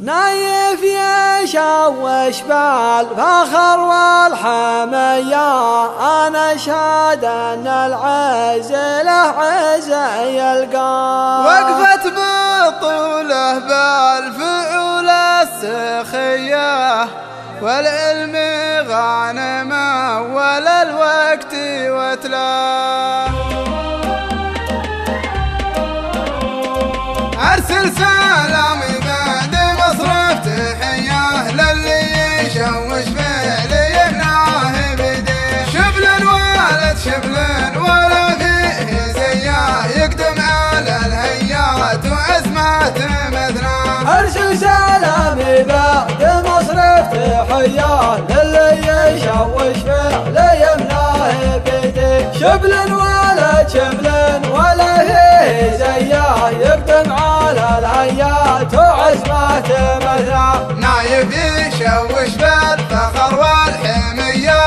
نايف يشوش بالفخر والحمية، أنا أشهد أن العز له عز يلقاه. وقفت بطوله بالفعول السخية، والعلم غانما ولا الوقت وتلاه. أرسل سلامي بعد مصرف تحية للي يشوش فعلي يمنعه بيديه. شبل الوالد شبل ولا فيه زيه، يقدم على الهيات وعزمات مثناه. أرسل سلامي بعد مصرف تحية للي يشوش فعلي يمنعه بيديه. شبل الوالد شبل ولا فيه زيه، يقدم على الهيات وعزمات مثناه. نايف يشوش بالفخر والحمية،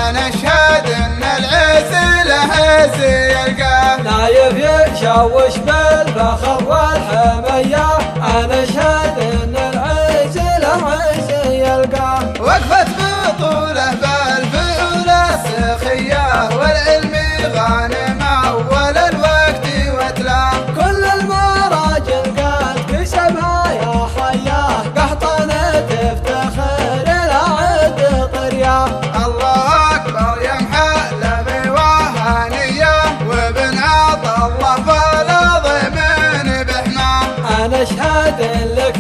أنا أشهد أن العز له عز يلقاه. نايف يشوش بالفخر والحمية، أنا أشهد أن العز له عز يلقاه. وقفت بطوله بالفعول السخية، والعلم غانمة ولا الوقت وتلاه. كل المراجل قد كسبها يا حياه، قحطانة تفتخر العد طرياه. الله أكبر يا محلى بوهانية، وابن عطا الله فلا ضمن بحماه. أنا أشهد لك